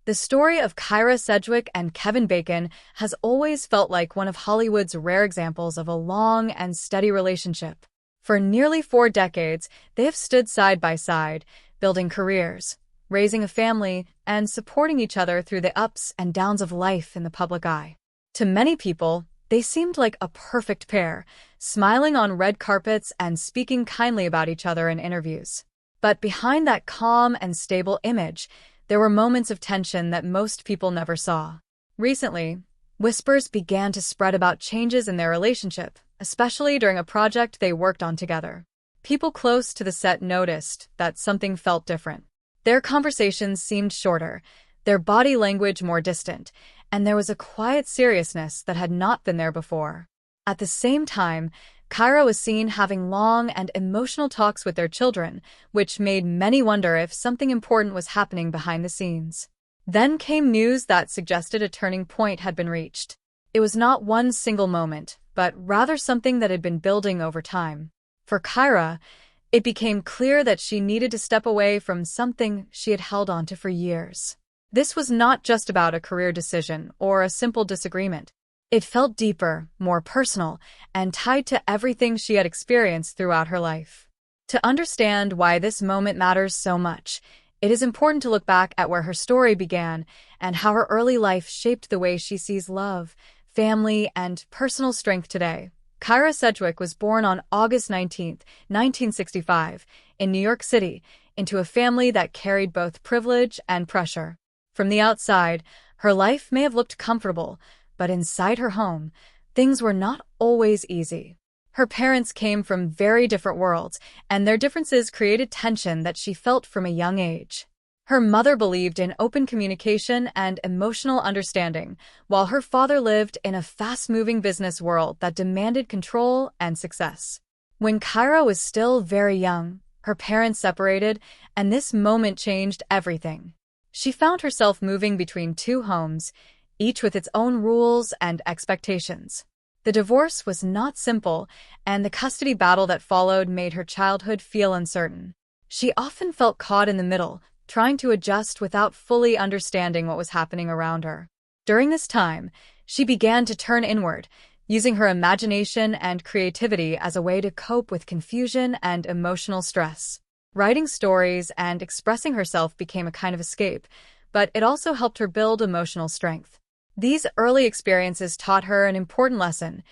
The story of Kyra Sedgwick and Kevin Bacon has always felt like one of Hollywood's rare examples of a long and steady relationship. For nearly 4 decades, they have stood side by side, building careers, raising a family, and supporting each other through the ups and downs of life in the public eye. To many people, they seemed like a perfect pair, smiling on red carpets and speaking kindly about each other in interviews. But behind that calm and stable image, there were moments of tension that most people never saw. Recently, whispers began to spread about changes in their relationship, especially during a project they worked on together. People close to the set noticed that something felt different. Their conversations seemed shorter, their body language more distant, and there was a quiet seriousness that had not been there before. At the same time, Kyra was seen having long and emotional talks with their children, which made many wonder if something important was happening behind the scenes. Then came news that suggested a turning point had been reached. It was not one single moment, but rather something that had been building over time. For Kyra, it became clear that she needed to step away from something she had held onto for years. This was not just about a career decision or a simple disagreement. It felt deeper, more personal, and tied to everything she had experienced throughout her life. To understand why this moment matters so much, it is important to look back at where her story began and how her early life shaped the way she sees love, family, and personal strength today. Kyra Sedgwick was born on August 19, 1965, in New York City, into a family that carried both privilege and pressure. From the outside, her life may have looked comfortable, but inside her home, things were not always easy. Her parents came from very different worlds, and their differences created tension that she felt from a young age. Her mother believed in open communication and emotional understanding, while her father lived in a fast-moving business world that demanded control and success. When Kyra was still very young, her parents separated, and this moment changed everything. She found herself moving between two homes, each with its own rules and expectations. The divorce was not simple, and the custody battle that followed made her childhood feel uncertain. She often felt caught in the middle, trying to adjust without fully understanding what was happening around her. During this time, she began to turn inward, using her imagination and creativity as a way to cope with confusion and emotional stress. Writing stories and expressing herself became a kind of escape, but it also helped her build emotional strength. These early experiences taught her an important lesson.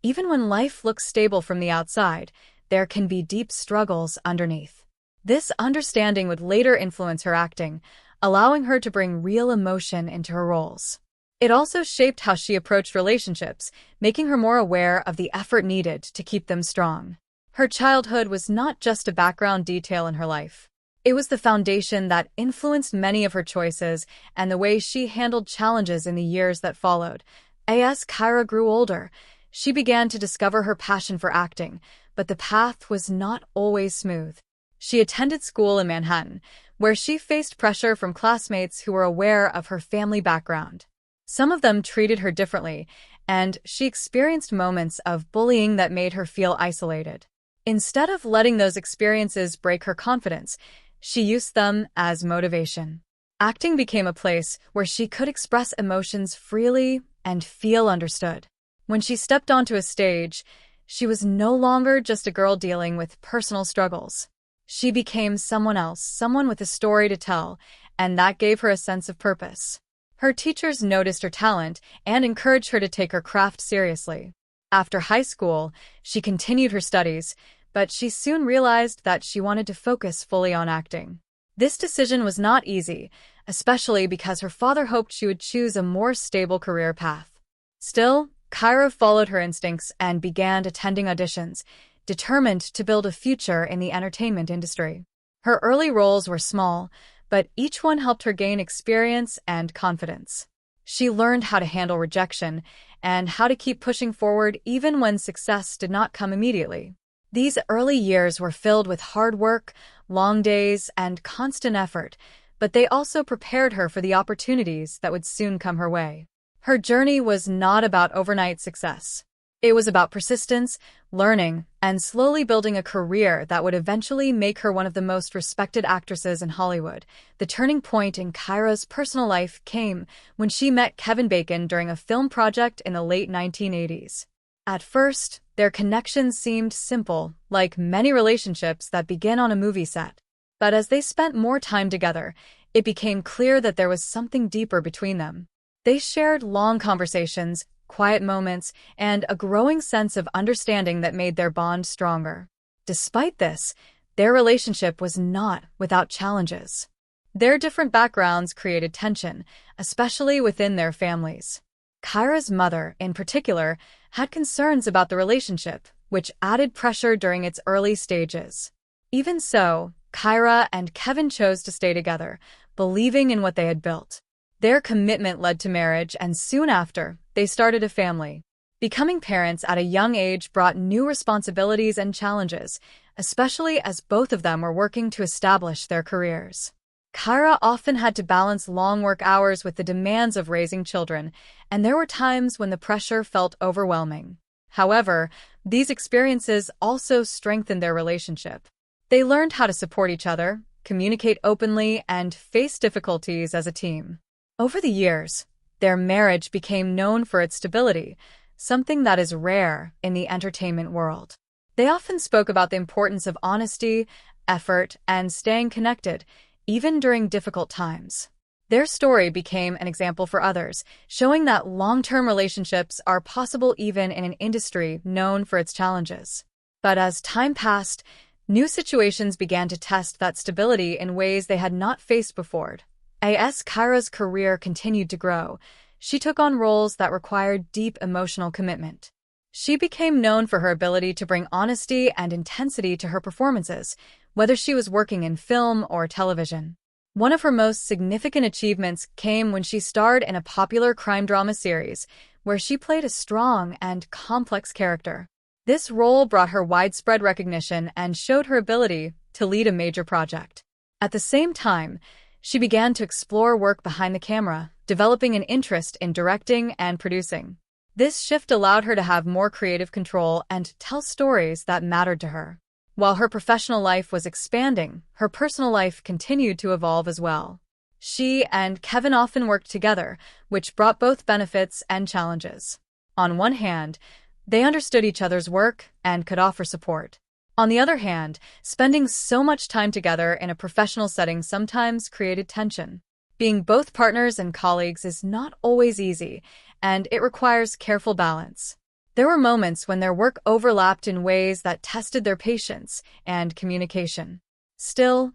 Even when life looks stable from the outside, there can be deep struggles underneath. This understanding would later influence her acting, allowing her to bring real emotion into her roles. It also shaped how she approached relationships, making her more aware of the effort needed to keep them strong. Her childhood was not just a background detail in her life. It was the foundation that influenced many of her choices and the way she handled challenges in the years that followed. As Kyra grew older, she began to discover her passion for acting, but the path was not always smooth. She attended school in Manhattan, where she faced pressure from classmates who were aware of her family background. Some of them treated her differently, and she experienced moments of bullying that made her feel isolated. Instead of letting those experiences break her confidence, she used them as motivation. Acting became a place where she could express emotions freely and feel understood. When she stepped onto a stage, she was no longer just a girl dealing with personal struggles. She became someone else, someone with a story to tell, and that gave her a sense of purpose. Her teachers noticed her talent and encouraged her to take her craft seriously. After high school, she continued her studies, but she soon realized that she wanted to focus fully on acting. This decision was not easy, especially because her father hoped she would choose a more stable career path. Still, Kyra followed her instincts and began attending auditions, determined to build a future in the entertainment industry. Her early roles were small, but each one helped her gain experience and confidence. She learned how to handle rejection and how to keep pushing forward even when success did not come immediately. These early years were filled with hard work, long days, and constant effort, but they also prepared her for the opportunities that would soon come her way. Her journey was not about overnight success. It was about persistence, learning, and slowly building a career that would eventually make her one of the most respected actresses in Hollywood. The turning point in Kyra's personal life came when she met Kevin Bacon during a film project in the late 1980s. At first, their connection seemed simple, like many relationships that begin on a movie set. But as they spent more time together, it became clear that there was something deeper between them. They shared long conversations, quiet moments, and a growing sense of understanding that made their bond stronger. Despite this, their relationship was not without challenges. Their different backgrounds created tension, especially within their families. Kyra's mother, in particular, had concerns about the relationship, which added pressure during its early stages. Even so, Kyra and Kevin chose to stay together, believing in what they had built. Their commitment led to marriage, and soon after, they started a family. Becoming parents at a young age brought new responsibilities and challenges, especially as both of them were working to establish their careers. Kyra often had to balance long work hours with the demands of raising children, and there were times when the pressure felt overwhelming. However, these experiences also strengthened their relationship. They learned how to support each other, communicate openly, and face difficulties as a team. Over the years, their marriage became known for its stability, something that is rare in the entertainment world. They often spoke about the importance of honesty, effort, and staying connected, even during difficult times. Their story became an example for others, showing that long-term relationships are possible even in an industry known for its challenges. But as time passed, new situations began to test that stability in ways they had not faced before. As Kyra's career continued to grow, she took on roles that required deep emotional commitment. She became known for her ability to bring honesty and intensity to her performances, whether she was working in film or television. One of her most significant achievements came when she starred in a popular crime drama series, where she played a strong and complex character. This role brought her widespread recognition and showed her ability to lead a major project. At the same time, she began to explore work behind the camera, developing an interest in directing and producing. This shift allowed her to have more creative control and tell stories that mattered to her. While her professional life was expanding, her personal life continued to evolve as well. She and Kevin often worked together, which brought both benefits and challenges. On one hand, they understood each other's work and could offer support. On the other hand, spending so much time together in a professional setting sometimes created tension. Being both partners and colleagues is not always easy, and it requires careful balance. There were moments when their work overlapped in ways that tested their patience and communication. Still,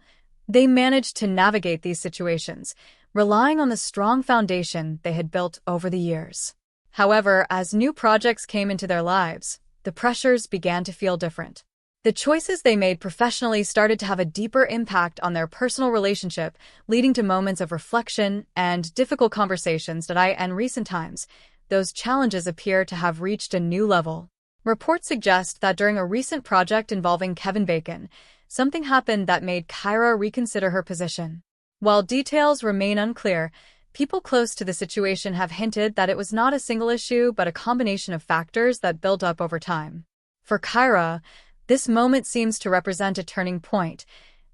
they managed to navigate these situations, relying on the strong foundation they had built over the years. However, as new projects came into their lives, the pressures began to feel different. The choices they made professionally started to have a deeper impact on their personal relationship, leading to moments of reflection and difficult conversations in recent times. Those challenges appear to have reached a new level. Reports suggest that during a recent project involving Kevin Bacon, something happened that made Kyra reconsider her position. While details remain unclear, people close to the situation have hinted that it was not a single issue but a combination of factors that built up over time. For Kyra, this moment seems to represent a turning point,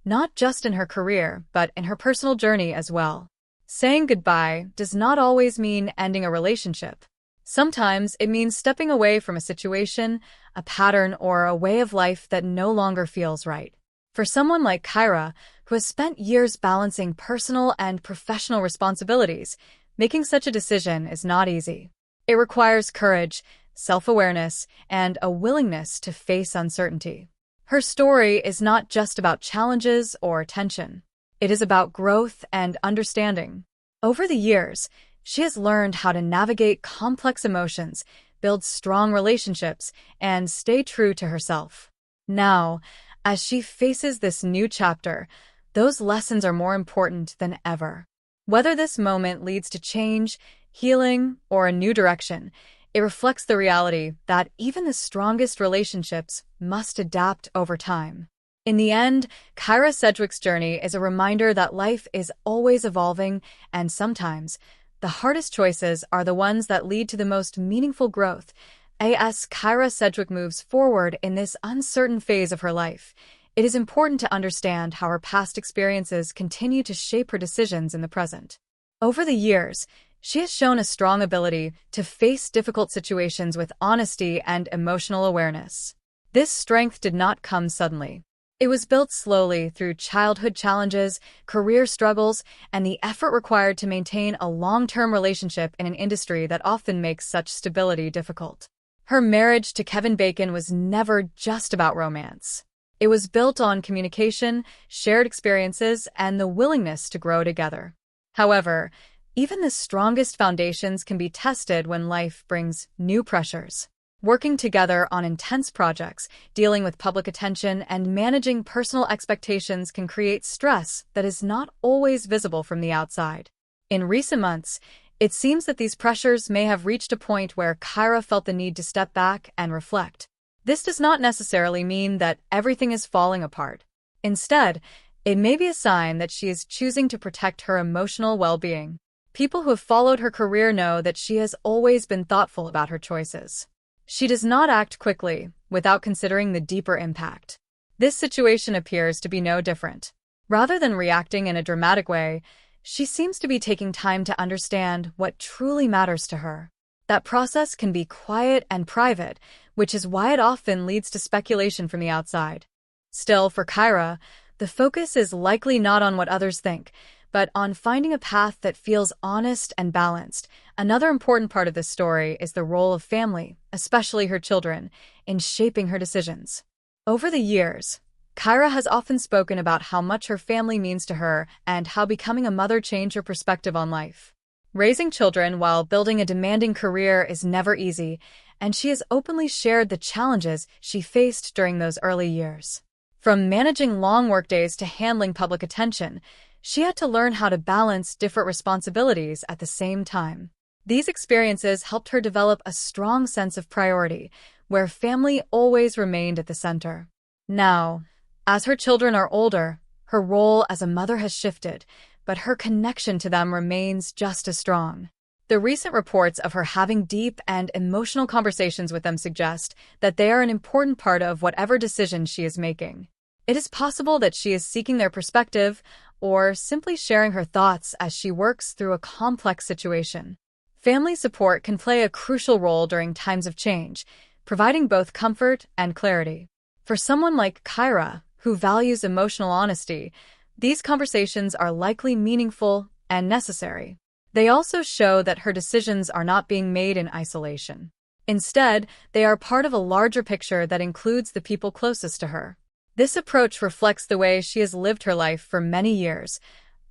not just in her career, but in her personal journey as well. Saying goodbye does not always mean ending a relationship. Sometimes it means stepping away from a situation, a pattern, or a way of life that no longer feels right. For someone like Kyra, who has spent years balancing personal and professional responsibilities, making such a decision is not easy. It requires courage, self-awareness, and a willingness to face uncertainty. Her story is not just about challenges or tension. It is about growth and understanding. Over the years, she has learned how to navigate complex emotions, build strong relationships, and stay true to herself. Now, as she faces this new chapter, those lessons are more important than ever. Whether this moment leads to change, healing, or a new direction, it reflects the reality that even the strongest relationships must adapt over time. In the end, Kyra Sedgwick's journey is a reminder that life is always evolving, and sometimes the hardest choices are the ones that lead to the most meaningful growth. As Kyra Sedgwick moves forward in this uncertain phase of her life, it is important to understand how her past experiences continue to shape her decisions in the present. Over the years, she has shown a strong ability to face difficult situations with honesty and emotional awareness. This strength did not come suddenly. It was built slowly through childhood challenges, career struggles, and the effort required to maintain a long-term relationship in an industry that often makes such stability difficult. Her marriage to Kevin Bacon was never just about romance. It was built on communication, shared experiences, and the willingness to grow together. However, even the strongest foundations can be tested when life brings new pressures. Working together on intense projects, dealing with public attention, and managing personal expectations can create stress that is not always visible from the outside. In recent months, it seems that these pressures may have reached a point where Kyra felt the need to step back and reflect. This does not necessarily mean that everything is falling apart. Instead, it may be a sign that she is choosing to protect her emotional well-being. People who have followed her career know that she has always been thoughtful about her choices. She does not act quickly, without considering the deeper impact. This situation appears to be no different. Rather than reacting in a dramatic way, she seems to be taking time to understand what truly matters to her. That process can be quiet and private, which is why it often leads to speculation from the outside. Still, for Kyra, the focus is likely not on what others think, but on finding a path that feels honest and balanced. Another important part of this story is the role of family, especially her children, in shaping her decisions. Over the years, Kyra has often spoken about how much her family means to her and how becoming a mother changed her perspective on life. Raising children while building a demanding career is never easy, and she has openly shared the challenges she faced during those early years. From managing long workdays to handling public attention, she had to learn how to balance different responsibilities at the same time. These experiences helped her develop a strong sense of priority, where family always remained at the center. Now, as her children are older, her role as a mother has shifted, but her connection to them remains just as strong. The recent reports of her having deep and emotional conversations with them suggest that they are an important part of whatever decision she is making. It is possible that she is seeking their perspective or simply sharing her thoughts as she works through a complex situation. Family support can play a crucial role during times of change, providing both comfort and clarity. For someone like Kyra, who values emotional honesty, these conversations are likely meaningful and necessary. They also show that her decisions are not being made in isolation. Instead, they are part of a larger picture that includes the people closest to her. This approach reflects the way she has lived her life for many years,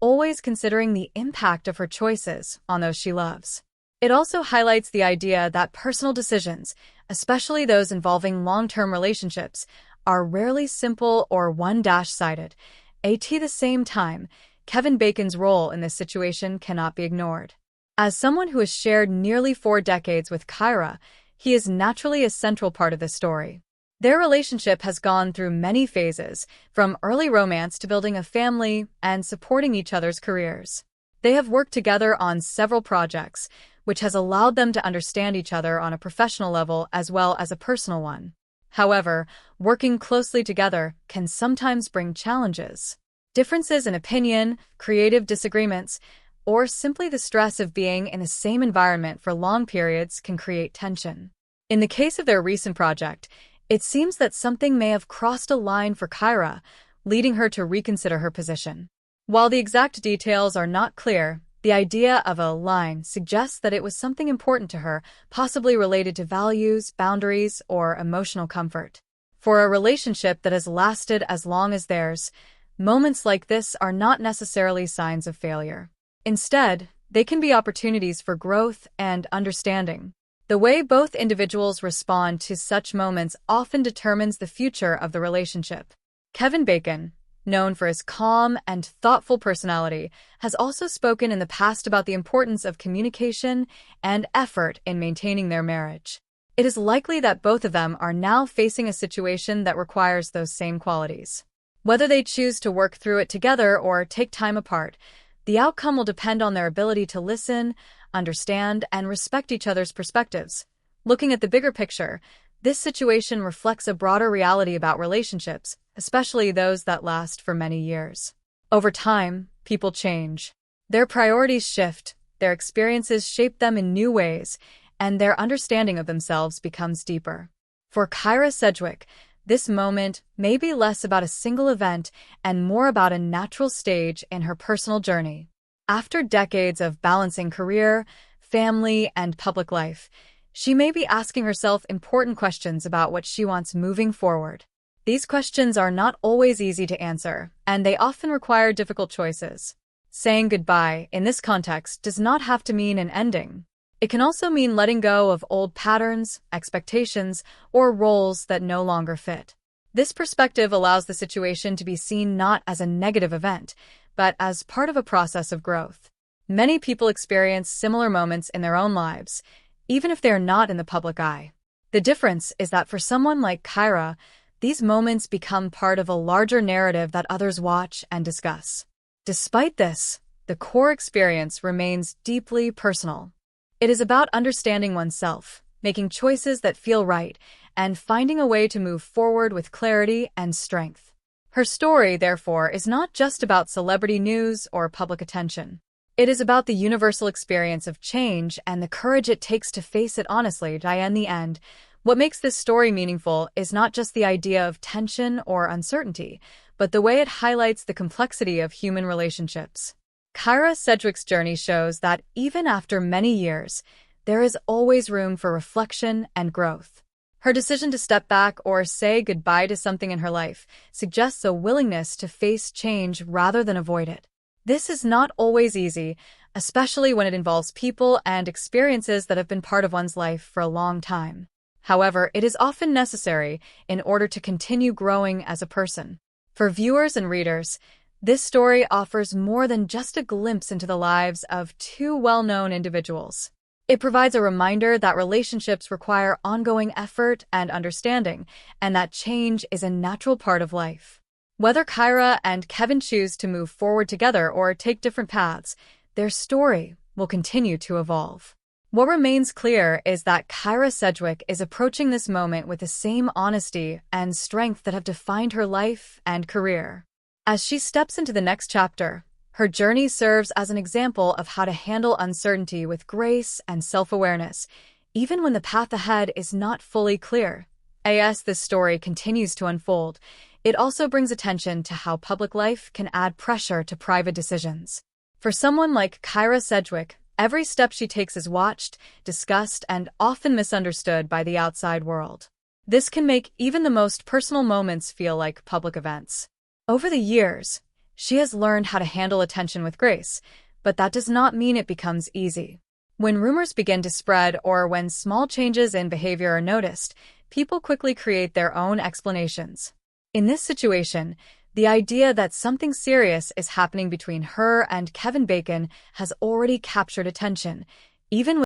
always considering the impact of her choices on those she loves. It also highlights the idea that personal decisions, especially those involving long-term relationships, are rarely simple or one-sided. At the same time, Kevin Bacon's role in this situation cannot be ignored. As someone who has shared nearly 4 decades with Kyra, he is naturally a central part of this story. Their relationship has gone through many phases, from early romance to building a family and supporting each other's careers. They have worked together on several projects, which has allowed them to understand each other on a professional level as well as a personal one. However, working closely together can sometimes bring challenges. Differences in opinion, creative disagreements, or simply the stress of being in the same environment for long periods can create tension. In the case of their recent project, it seems that something may have crossed a line for Kyra, leading her to reconsider her position. While the exact details are not clear, the idea of a line suggests that it was something important to her, possibly related to values, boundaries, or emotional comfort. For a relationship that has lasted as long as theirs, moments like this are not necessarily signs of failure. Instead, they can be opportunities for growth and understanding. The way both individuals respond to such moments often determines the future of the relationship. Kevin Bacon, known for his calm and thoughtful personality, has also spoken in the past about the importance of communication and effort in maintaining their marriage. It is likely that both of them are now facing a situation that requires those same qualities. Whether they choose to work through it together or take time apart, the outcome will depend on their ability to listen, understand, and respect each other's perspectives. Looking at the bigger picture, this situation reflects a broader reality about relationships, especially those that last for many years. Over time, people change. Their priorities shift, their experiences shape them in new ways, and their understanding of themselves becomes deeper. For Kyra Sedgwick, this moment may be less about a single event and more about a natural stage in her personal journey. After decades of balancing career, family, and public life, she may be asking herself important questions about what she wants moving forward. These questions are not always easy to answer, and they often require difficult choices. Saying goodbye in this context does not have to mean an ending. It can also mean letting go of old patterns, expectations, or roles that no longer fit. This perspective allows the situation to be seen not as a negative event, but as part of a process of growth. Many people experience similar moments in their own lives, even if they're not in the public eye. The difference is that for someone like Kyra, these moments become part of a larger narrative that others watch and discuss. Despite this, the core experience remains deeply personal. It is about understanding oneself, making choices that feel right, and finding a way to move forward with clarity and strength. Her story, therefore, is not just about celebrity news or public attention. It is about the universal experience of change and the courage it takes to face it honestly. In the end, what makes this story meaningful is not just the idea of tension or uncertainty, but the way it highlights the complexity of human relationships. Kyra Sedgwick's journey shows that even after many years, there is always room for reflection and growth. Her decision to step back or say goodbye to something in her life suggests a willingness to face change rather than avoid it. This is not always easy, especially when it involves people and experiences that have been part of one's life for a long time. However, it is often necessary in order to continue growing as a person. For viewers and readers, this story offers more than just a glimpse into the lives of two well-known individuals. It provides a reminder that relationships require ongoing effort and understanding, and that change is a natural part of life. Whether Kyra and Kevin choose to move forward together or take different paths, their story will continue to evolve. What remains clear is that Kyra Sedgwick is approaching this moment with the same honesty and strength that have defined her life and career. As she steps into the next chapter, her journey serves as an example of how to handle uncertainty with grace and self-awareness, even when the path ahead is not fully clear. As this story continues to unfold, it also brings attention to how public life can add pressure to private decisions. For someone like Kyra Sedgwick, every step she takes is watched, discussed, and often misunderstood by the outside world. This can make even the most personal moments feel like public events. Over the years, she has learned how to handle attention with grace, but that does not mean it becomes easy. When rumors begin to spread or when small changes in behavior are noticed, people quickly create their own explanations. In this situation, the idea that something serious is happening between her and Kevin Bacon has already captured attention, even